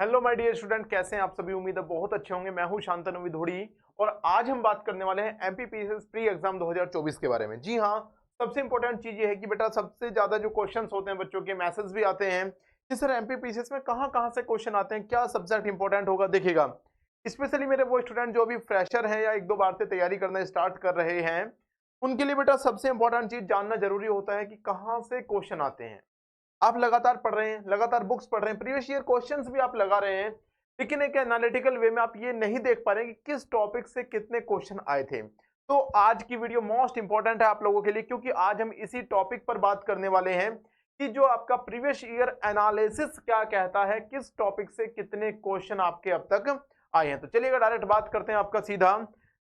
Hello my dear student, कैसे हैं आप सभी। उम्मीद है बहुत अच्छे होंगे। मैं हूं शांतनु विधोड़ी और आज हम बात करने वाले हैं एमपीपीएससी प्री एग्जाम 2024 के बारे में। जी हाँ, सबसे इंपॉर्टेंट चीज ये है कि बेटा सबसे ज्यादा जो क्वेश्चंस होते हैं बच्चों के मैसेज भी आते हैं कि सर एमपीपीएससी में कहाँ कहाँ से क्वेश्चन आते हैं, क्या सब्जेक्ट इंपॉर्टेंट होगा। देखिएगा, स्पेशली मेरे वो स्टूडेंट जो अभी फ्रेशर हैं या एक दो बार से तैयारी करना स्टार्ट कर रहे हैं, उनके लिए बेटा सबसे इंपॉर्टेंट चीज जानना जरूरी होता है कि कहाँ से क्वेश्चन आते हैं। आप लगातार पढ़ रहे हैं, लगातार बुक्स पढ़ रहे हैं, प्रीवियस ईयर क्वेश्चंस भी आप लगा रहे हैं, लेकिन एक एनालिटिकल वे में आप ये नहीं देख पा रहे हैं कि किस टॉपिक से कितने क्वेश्चन आए थे। तो आज की वीडियो मोस्ट इंपॉर्टेंट है आप लोगों के लिए, क्योंकि आज हम इसी टॉपिक पर बात करने वाले हैं कि जो आपका प्रीवियस ईयर एनालिसिस क्या कहता है, किस टॉपिक से कितने क्वेश्चन आपके अब तक आए हैं। तो चलिएगा डायरेक्ट बात करते हैं आपका सीधा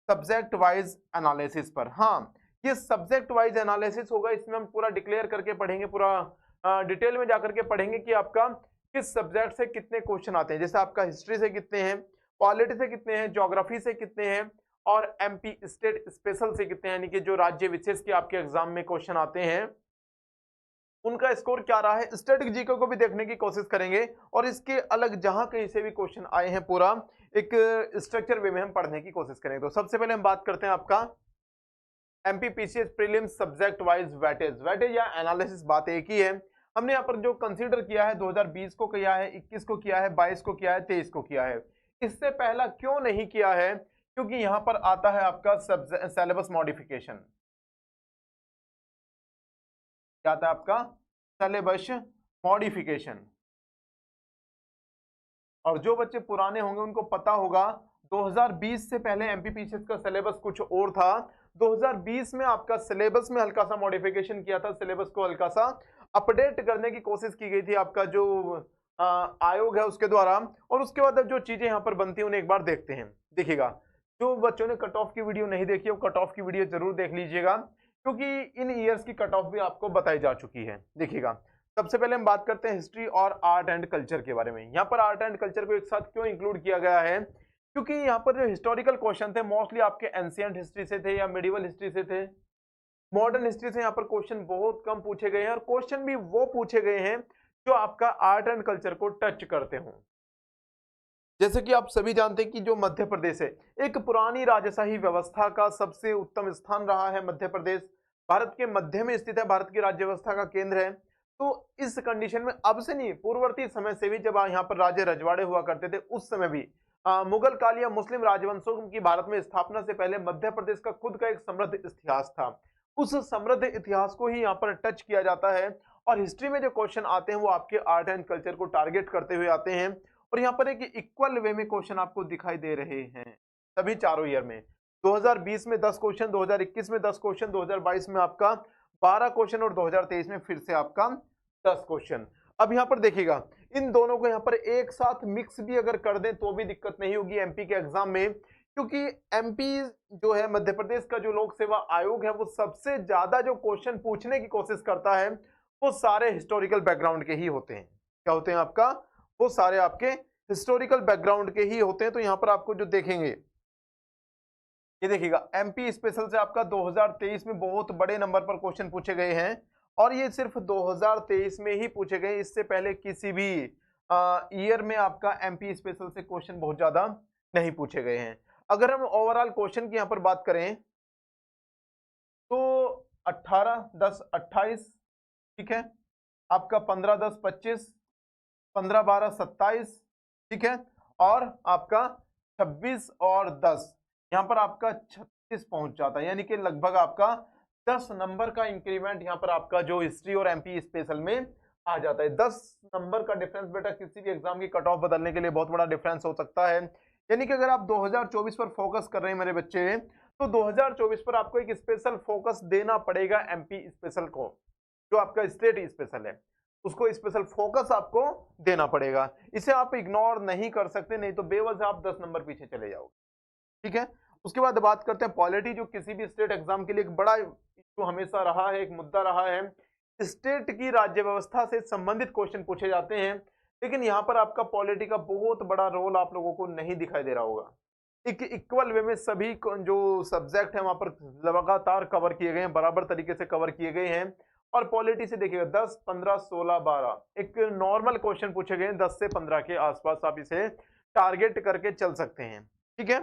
सब्जेक्ट वाइज एनालिसिस पर। हाँ, ये सब्जेक्ट वाइज एनालिसिस होगा, इसमें हम पूरा डिक्लेयर करके पढ़ेंगे, पूरा डिटेल में जाकर के पढ़ेंगे कि आपका किस सब्जेक्ट से कितने क्वेश्चन आते हैं। जैसे आपका हिस्ट्री से कितने हैं, पॉलिटी से कितने हैं, ज्योग्राफी से कितने हैं और एमपी स्टेट स्पेशल से कितने हैं, यानी कि जो राज्य विशेष के आपके एग्जाम में क्वेश्चन आते हैं उनका स्कोर क्या रहा है। स्टैटिक जीके को भी देखने की कोशिश करेंगे और इसके अलग जहां कहीं से भी क्वेश्चन आए हैं पूरा एक स्ट्रक्चर वे में हम पढ़ने की कोशिश करेंगे। तो सबसे पहले हम बात करते हैं आपका MPPCS prelims subject wise weightage. Weightage या एनालिसिस बात एक ही है। हमने यहाँ पर जो कंसीडर किया है 2020 को किया है, 21 को किया है, 22 को किया है, 23 को किया है। इससे पहला क्यों नहीं किया है? क्योंकि यहाँ पर आता है आपका सिलेबस मॉडिफिकेशन। क्या आता है आपका? Syllabus modification. और जो बच्चे पुराने होंगे उनको पता होगा 2020 से पहले एमपीपीसीएस का सिलेबस कुछ और था। 2020 में आपका सिलेबस में हल्का सा मॉडिफिकेशन किया था, सिलेबस को हल्का सा अपडेट करने की कोशिश की गई थी आपका जो आयोग है उसके द्वारा। और उसके बाद अब जो चीजें यहाँ पर बनती हैं उन्हें एक बार देखते हैं। देखिएगा, जो बच्चों ने कट ऑफ की वीडियो नहीं देखी है वो कट ऑफ की वीडियो जरूर देख लीजिएगा, क्योंकि इन ईयर्स की कट ऑफ भी आपको बताई जा चुकी है। देखिएगा, सबसे पहले हम बात करते हैं हिस्ट्री और आर्ट एंड कल्चर के बारे में। यहाँ पर आर्ट एंड कल्चर को एक साथ क्यों इंक्लूड किया गया है? क्योंकि यहाँ पर जो हिस्टोरिकल क्वेश्चन थे मोस्टली आपके एंशिएंट हिस्ट्री से थे या मिडिवल हिस्ट्री से थे। मॉडर्न हिस्ट्री से यहाँ पर क्वेश्चन बहुत कम पूछे गए हैं और क्वेश्चन भी वो पूछे गए हैं जो आपका आर्ट एंड कल्चर को टच करते हों। जैसे कि आप सभी जानते हैं कि जो मध्य प्रदेश है, एक पुरानी राजशाही व्यवस्था का सबसे उत्तम स्थान रहा है मध्य प्रदेश। भारत के मध्य में स्थित है, भारत की राज्य व्यवस्था का केंद्र है। तो इस कंडीशन में अब से नहीं, पूर्ववर्ती समय से भी जब यहाँ पर राज्य रजवाड़े हुआ करते थे उस समय भी मुगल काल या मुस्लिम राजवंशों की भारत में स्थापना से पहले मध्य प्रदेश का खुद का एक समृद्ध इतिहास था। उस समृद्ध इतिहास को ही यहाँ पर टच किया जाता है और हिस्ट्री में जो क्वेश्चन आते हैं वो आपके आर्ट एंड कल्चर को टारगेट करते हुए आते हैं। और यहाँ पर एक इक्वल वे में क्वेश्चन आपको दिखाई दे रहे हैं सभी चारों ईयर में। 2020 में 10 क्वेश्चन, 2021 में 10 क्वेश्चन, 2022 में आपका 12 क्वेश्चन और 2023 में फिर से आपका 10 क्वेश्चन। अब यहाँ पर देखिएगा, इन दोनों को यहाँ पर एक साथ मिक्स भी अगर कर दें तो भी दिक्कत नहीं होगी एमपी के एग्जाम में, क्योंकि एमपी जो है मध्य प्रदेश का जो लोक सेवा आयोग है वो सबसे ज्यादा जो क्वेश्चन पूछने की कोशिश करता है वो सारे हिस्टोरिकल बैकग्राउंड के ही होते हैं। क्या होते हैं आपका? वो सारे आपके हिस्टोरिकल बैकग्राउंड के ही होते हैं। तो यहाँ पर आपको जो देखेंगे, ये देखिएगा एमपी स्पेशल से आपका 2023 में बहुत बड़े नंबर पर क्वेश्चन पूछे गए हैं और ये सिर्फ 2023 में ही पूछे गए। इससे पहले किसी भी ईयर में आपका एमपी स्पेशल से क्वेश्चन बहुत ज्यादा नहीं पूछे गए हैं। अगर हम ओवरऑल क्वेश्चन की यहाँ पर बात करें तो 18, 10, 28, ठीक है, आपका 15, 10, 25, 15, 12, 27, ठीक है, और आपका 26 और 10, यहाँ पर आपका 36 पहुंच जाता है। यानी कि लगभग आपका 10 नंबर का इंक्रीमेंट यहाँ पर आपका जो हिस्ट्री और एमपी स्पेशल में आ जाता है। 10 नंबर का डिफरेंस बेटा किसी भी एग्जाम की कट ऑफ बदलने के लिए बहुत बड़ा डिफरेंस हो सकता है। यानी कि अगर आप 2024 पर फोकस कर रहे हैं मेरे बच्चे, तो 2024 पर आपको एक स्पेशल फोकस देना पड़ेगा एमपी स्पेशल को। जो आपका स्टेट स्पेशल है उसको स्पेशल फोकस आपको देना पड़ेगा, इसे आप इग्नोर नहीं कर सकते, नहीं तो बेवजह आप 10 नंबर पीछे चले जाओगे। ठीक है, उसके बाद बात करते हैं पॉलिटी, जो किसी भी स्टेट एग्जाम के लिए एक बड़ा इशू हमेशा रहा है, एक मुद्दा रहा है। स्टेट की राज्य व्यवस्था से संबंधित क्वेश्चन पूछे जाते हैं, लेकिन यहाँ पर आपका पॉलिटी का बहुत बड़ा रोल आप लोगों को नहीं दिखाई दे रहा होगा। एक इक्वल वे में सभी जो सब्जेक्ट है वहां पर लगातार कवर किए गए हैं, बराबर तरीके से कवर किए गए हैं और पॉलिटी से देखिएगा 10, 15, 16, 12 एक नॉर्मल क्वेश्चन पूछे गए 10 से 15 के आसपास, आप इसे टारगेट करके चल सकते हैं। ठीक है,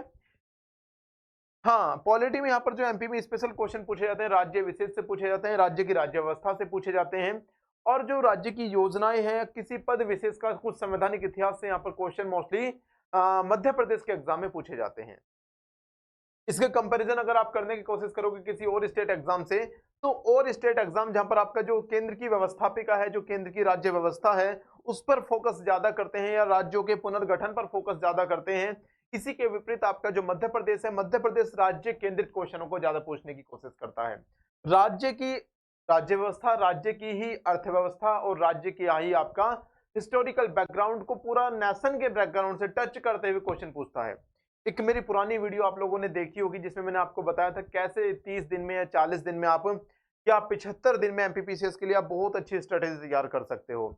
हाँ पॉलिटी में यहाँ पर जो एमपी में स्पेशल क्वेश्चन पूछे जाते हैं राज्य विशेष से पूछे जाते हैं, राज्य की राज्य व्यवस्था से पूछे जाते हैं, और जो राज्य की योजनाएं हैं किसी पद विशेष का कुछ संवैधानिक इतिहास से यहाँ पर क्वेश्चन मोस्टली मध्य प्रदेश के एग्जाम में पूछे जाते हैं। इसके कंपैरिजन अगर आप करने की कोशिश करोगे किसी और स्टेट एग्जाम से, तो और स्टेट एग्जाम जहां पर आपका जो केंद्र की व्यवस्थापिका है, जो केंद्र की राज्य व्यवस्था है, उस पर फोकस ज्यादा करते हैं या राज्यों के पुनर्गठन पर फोकस ज्यादा करते हैं। इसी के विपरीत आपका जो मध्य प्रदेश है, मध्य प्रदेश राज्य केंद्रित क्वेश्चनों को ज्यादा पूछने की कोशिश करता है। राज्य की राज्य व्यवस्था, राज्य की ही अर्थव्यवस्था और राज्य की ही आपका हिस्टोरिकल बैकग्राउंड को पूरा नेशन के बैकग्राउंड से टच करते हुए क्वेश्चन पूछता है। एक मेरी पुरानी वीडियो आप लोगों ने देखी होगी जिसमें मैंने आपको बताया था कैसे 30 दिन में या 40 दिन में आप या 75 दिन में एमपीपीसीएस के लिए आप बहुत अच्छी स्ट्रेटेजी तैयार कर सकते हो।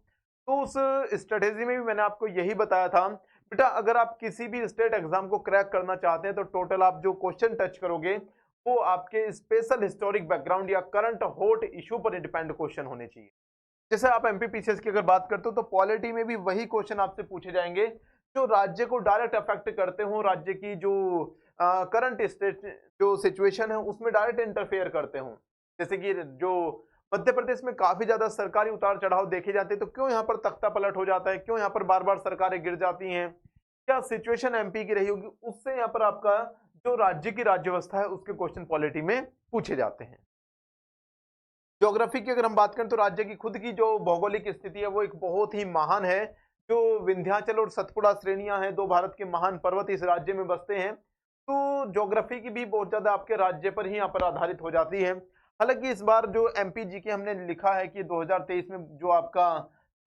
तो उस स्ट्रेटेजी में भी मैंने आपको यही बताया था बेटा, अगर आप किसी भी स्टेट एग्जाम को क्रैक करना चाहते हैं तो टोटल आप जो क्वेश्चन टच करोगे वो आपके स्पेशल हिस्टोरिक बैकग्राउंड या करंट हॉट इशू पर डिपेंड क्वेश्चन होने चाहिए। जैसे आप एमपीपीसीएस की अगर बात करते हो तो पॉलिटी में भी वही क्वेश्चन आपसे पूछे जाएंगे जो राज्य को डायरेक्ट अफेक्ट करते हो, राज्य की जो करंट स्टेट जो सिचुएशन है उसमें डायरेक्ट इंटरफेयर करते हो। जैसे कि जो मध्य प्रदेश में काफी ज्यादा सरकारी उतार चढ़ाव देखे जाते हैं, तो क्यों यहाँ पर तख्ता पलट हो जाता है, क्यों यहाँ पर बार बार सरकारें गिर जाती हैं, क्या सिचुएशन एमपी की रही होगी, उससे यहाँ पर आपका जो राज्य की राज्य व्यवस्था है उसके क्वेश्चन पॉलिटी में पूछे जाते हैं। ज्योग्राफी की अगर हम बात करें तो राज्य की खुद की जो भौगोलिक स्थिति है वो एक बहुत ही महान है। जो विंध्याचल और सतपुड़ा श्रेणियां हैं, दो भारत के महान पर्वत इस राज्य में बसते हैं, तो ज्योग्राफी की भी बहुत ज्यादा आपके राज्य पर ही यहाँ पर आधारित हो जाती है। हालांकि इस बार जो एमपीजी के हमने लिखा है कि 2023 में जो आपका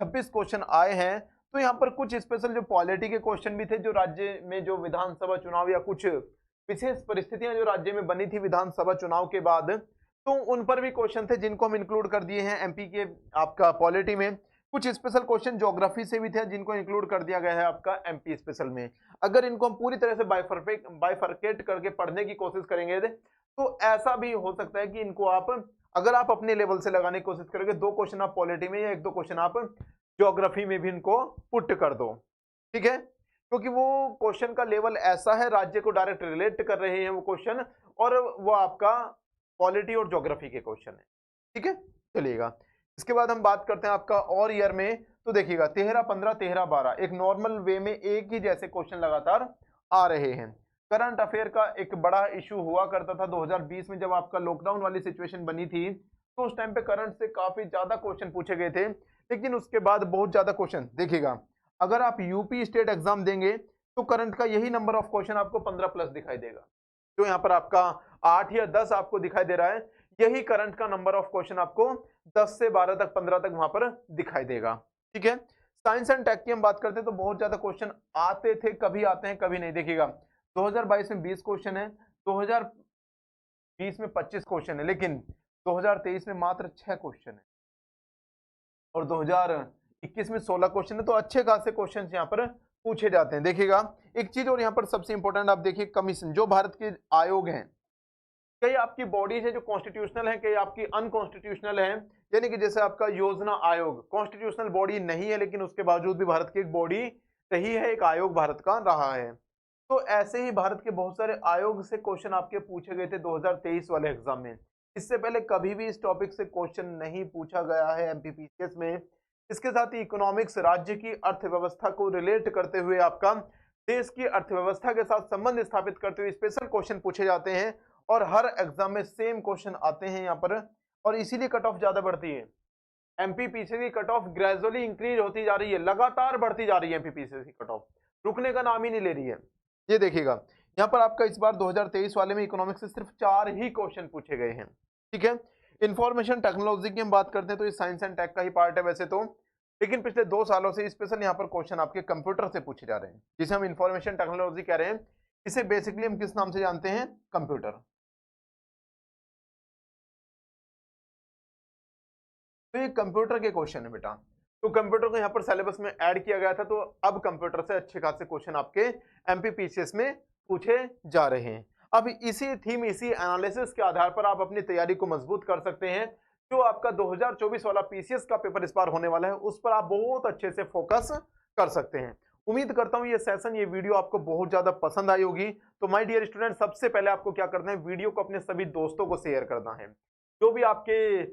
26 क्वेश्चन आए हैं, तो यहाँ पर कुछ स्पेशल जो पॉलिटी के क्वेश्चन भी थे, जो राज्य में जो विधानसभा चुनाव या कुछ विशेष परिस्थितियां जो राज्य में बनी थी विधानसभा चुनाव के बाद, तो उन पर भी क्वेश्चन थे जिनको हम इंक्लूड कर दिए हैं एमपी के आपका पॉलिटी में। कुछ स्पेशल क्वेश्चन ज्योग्राफी से भी थे जिनको इंक्लूड कर दिया गया है आपका एमपी स्पेशल में। अगर इनको हम पूरी तरह से बाइफरकेट करके पढ़ने की कोशिश करेंगे तो ऐसा भी हो सकता है कि इनको आप अगर आप अपने लेवल से लगाने की कोशिश करोगे, 2 क्वेश्चन आप पॉलिटी में या 1-2 क्वेश्चन आप ज्योग्राफी में भी इनको पुट कर दो। ठीक है, क्योंकि वो क्वेश्चन का लेवल ऐसा है, राज्य को डायरेक्ट रिलेट कर रहे हैं वो क्वेश्चन, और वो आपका पॉलिटी और ज्योग्राफी के क्वेश्चन है। ठीक है, चलिएगा इसके बाद हम बात करते हैं आपका और ईयर में। तो देखिएगा 13, 15, 13, 12 एक नॉर्मल वे में एक ही जैसे क्वेश्चन लगातार आ रहे हैं। करंट अफेयर का एक बड़ा इशू हुआ करता था 2020 में, जब आपका लॉकडाउन वाली सिचुएशन बनी थी, तो उस टाइम पे करंट से काफी ज्यादा क्वेश्चन पूछे गए थे। लेकिन उसके बाद बहुत ज्यादा क्वेश्चन देखिएगा, अगर आप यूपी स्टेट एग्जाम देंगे तो करंट का यही नंबर ऑफ क्वेश्चन आपको 15+ दिखाई देगा। जो यहाँ पर आपका 8 या 10 आपको दिखाई दे रहा है, यही करंट का नंबर ऑफ क्वेश्चन आपको 10 से 12 तक 15 तक वहां पर दिखाई देगा। ठीक है, साइंस एंड टेक की हम बात करते हैं तो बहुत ज्यादा क्वेश्चन आते थे, कभी आते हैं कभी नहीं। देखिएगा 2022 में 20 क्वेश्चन है, 2020 में 25 क्वेश्चन है, लेकिन 2023 में मात्र 6 क्वेश्चन है, और 2021 में 16 क्वेश्चन है। तो अच्छे खासे क्वेश्चन यहाँ पर पूछे जाते हैं। देखिएगा एक चीज और यहाँ पर सबसे इंपॉर्टेंट आप देखिए, कमीशन जो भारत के आयोग हैं, कई आपकी बॉडीज है जो कॉन्स्टिट्यूशनल है, कई आपकी अनकॉन्स्टिट्यूशनल है। यानी कि जैसे आपका योजना आयोग कॉन्स्टिट्यूशनल बॉडी नहीं है, लेकिन उसके बावजूद भी भारत की एक बॉडी रही है, एक आयोग भारत का रहा है। तो ऐसे ही भारत के बहुत सारे आयोग से क्वेश्चन आपके पूछे गए थे 2023 वाले एग्जाम में। इससे पहले कभी भी इस टॉपिक से क्वेश्चन नहीं पूछा गया है एमपीपीसीएस में। इसके साथ ही इकोनॉमिक्स, राज्य की अर्थव्यवस्था को रिलेट करते हुए आपका देश की अर्थव्यवस्था के साथ संबंध स्थापित करते हुए स्पेशल क्वेश्चन पूछे जाते हैं, और हर एग्जाम में सेम क्वेश्चन आते हैं यहाँ पर, और इसीलिए कट ऑफ ज्यादा बढ़ती है। एमपीपीसीएस की कट ऑफ ग्रेजुअली इंक्रीज होती जा रही है, लगातार बढ़ती जा रही है एमपीपीसीएस की कट ऑफ, रुकने का नाम ही नहीं ले रही है। ये देखिएगा यहाँ पर आपका इस बार 2023 वाले में इकोनॉमिक्स से सिर्फ 4 ही क्वेश्चन पूछे गए हैं। ठीक है, इंफॉर्मेशन टेक्नोलॉजी की हम बात करते हैं तो ये साइंस एंड टेक का ही पार्ट है वैसे तो, लेकिन पिछले 2 सालों से स्पेशल यहाँ पर क्वेश्चन आपके कंप्यूटर से पूछे जा रहे हैं, जिसे हम इंफॉर्मेशन टेक्नोलॉजी कह रहे हैं। इसे बेसिकली हम किस नाम से जानते हैं? कंप्यूटर। तो ये कंप्यूटर के क्वेश्चन है बेटा, तो कंप्यूटर को यहाँ पर सिलेबस में ऐड किया गया था, तो अब कंप्यूटर से अच्छे खासे क्वेश्चन आपके एमपीपीसीएस में पूछे जा रहे हैं। अब इसी थीम, इसी एनालिसिस के आधार पर आप अपनी तैयारी को मजबूत कर सकते हैं। जो आपका 2024 वाला पीसीएस का पेपर इस बार होने वाला है उस पर आप बहुत अच्छे से फोकस कर सकते हैं। उम्मीद करता हूं ये सेशन, ये वीडियो आपको बहुत ज्यादा पसंद आई होगी। तो माय डियर स्टूडेंट, सबसे पहले आपको क्या करना है, वीडियो को अपने सभी दोस्तों को शेयर करना है। जो भी आपके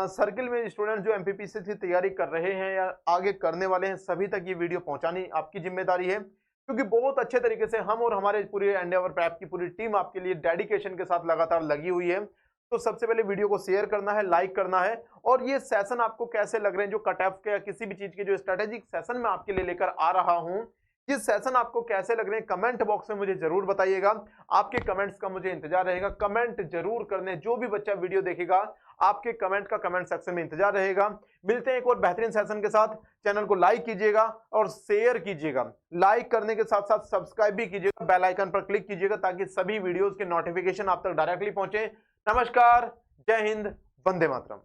सर्किल में स्टूडेंट जो एमपीपीसी की तैयारी कर रहे हैं या आगे करने वाले हैं, सभी तक ये वीडियो पहुंचानी आपकी जिम्मेदारी है, क्योंकि बहुत अच्छे तरीके से हम और हमारे पूरे एंडेवर प्रैप की पूरी टीम आपके लिए डेडिकेशन के साथ लगातार लगी हुई है। तो सबसे पहले वीडियो को शेयर करना है, लाइक करना है। और ये सेशन आपको कैसे लग रहे हैं, जो कट ऑफ के या किसी भी चीज के जो स्ट्रेटेजिक सेशन मैं आपके लिए लेकर आ रहा हूं, ये सेशन आपको कैसे लग रहे हैं, कमेंट बॉक्स में मुझे जरूर बताइएगा। आपके कमेंट्स का मुझे इंतजार रहेगा। कमेंट जरूर करने, जो भी बच्चा वीडियो देखेगा आपके कमेंट का कमेंट सेक्शन में इंतजार रहेगा। मिलते हैं एक और बेहतरीन सेशन के साथ। चैनल को लाइक कीजिएगा और शेयर कीजिएगा। लाइक करने के साथ साथ सब्सक्राइब भी कीजिएगा, बेल आइकन पर क्लिक कीजिएगा ताकि सभी वीडियोस के नोटिफिकेशन आप तक डायरेक्टली पहुंचे। नमस्कार, जय हिंद, वंदे मातरम।